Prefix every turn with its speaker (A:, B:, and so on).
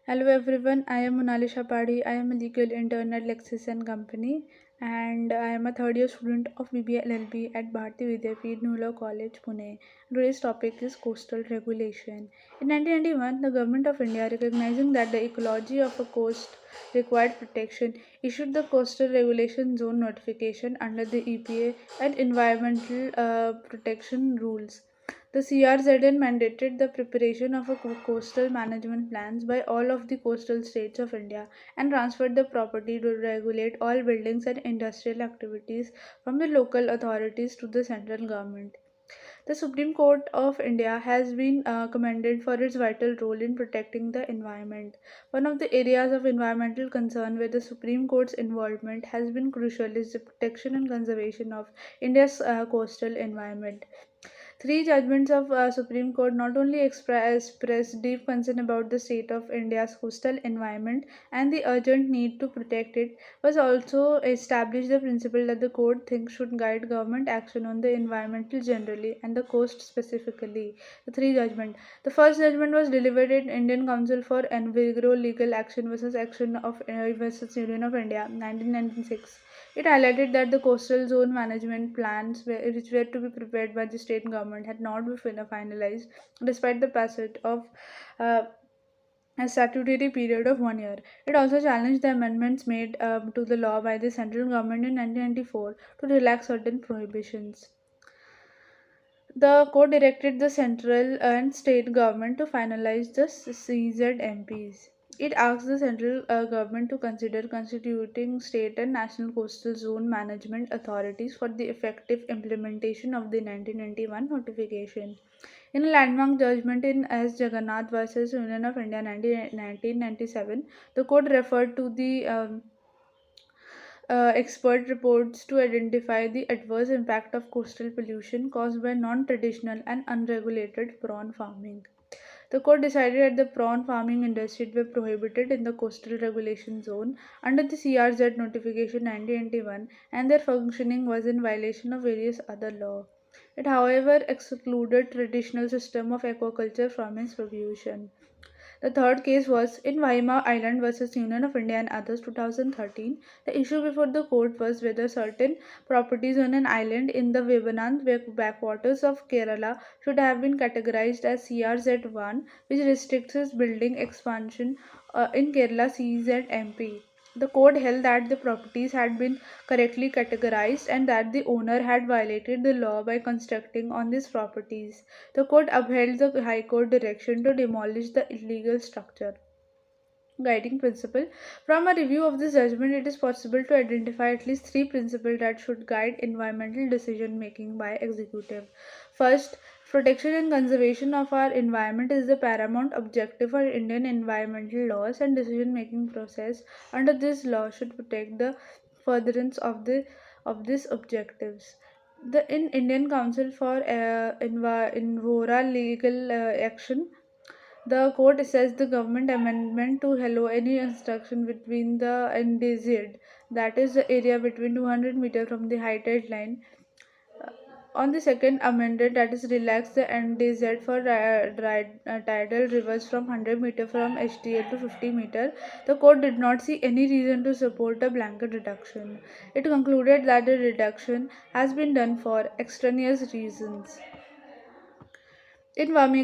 A: Hello everyone, I am Monalisha Padhi. I am a legal intern at Lexis and Company, and I am a third year student of BBA LLB at Bharati Vidyapeeth New Law College, Pune. Today's topic is coastal regulation. In 1991, the Government of India, recognizing that the ecology of a coast required protection, issued the Coastal Regulation Zone notification under the EPA and Environmental Protection Rules. The CRZN mandated the preparation of a coastal management plans by all of the coastal states of India and transferred the property to regulate all buildings and industrial activities from the local authorities to the central government. The Supreme Court of India has been commended for its vital role in protecting the environment. One of the areas of environmental concern where the Supreme Court's involvement has been crucial is the protection and conservation of India's coastal environment. Three judgments of Supreme Court not only expressed deep concern about the state of India's coastal environment and the urgent need to protect it, but also established the principle that the court thinks should guide government action on the environmental generally and the coast specifically. The three judgment. The first judgment was delivered in Indian Council for Envigro Legal Action versus Union of India, 1996. It highlighted that the coastal zone management plans, which were to be prepared by the state government, had not been finalized despite the passage of uh, a statutory period of 1 year. It also challenged the amendments made to the law by the central government in 1994 to relax certain prohibitions. The court directed the central and state government to finalize the CZMPs. It asked the central government to consider constituting state and national coastal zone management authorities for the effective implementation of the 1991 notification. In a landmark judgment in S. Jagannath versus Union of India 1997, the court referred to the expert reports to identify the adverse impact of coastal pollution caused by non traditional and unregulated prawn farming. The court decided that the prawn farming industry were prohibited in the coastal regulation zone under the CRZ notification 1991 and their functioning was in violation of various other laws. It however excluded traditional system of aquaculture from its provision. The third case was in Waima Island versus Union of India and others 2013. The issue before the court was whether certain properties on an island in the Vebanand backwaters of Kerala should have been categorized as CRZ1, which restricts its building expansion in Kerala CZMP. The court held that the properties had been correctly categorized and that the owner had violated the law by constructing on these properties. The court upheld the High Court direction to demolish the illegal structure. Guiding principle. From a review of this judgment, it is possible to identify at least three principles that should guide environmental decision making by executive. First, protection and conservation of our environment is the paramount objective for Indian environmental laws and decision making process. Under this law should protect the furtherance of these objectives. The in Indian Council for Envora Legal Action, the court assessed the government amendment to allow any obstruction between the endangered, that is, the area between 200 meter from the high tide line. On the second amendment, that is, relax the NDZ for tidal rivers from 100 meter from HTL to 50 meter, the court did not see any reason to support a blanket reduction. It concluded that the reduction has been done for extraneous reasons. In Vami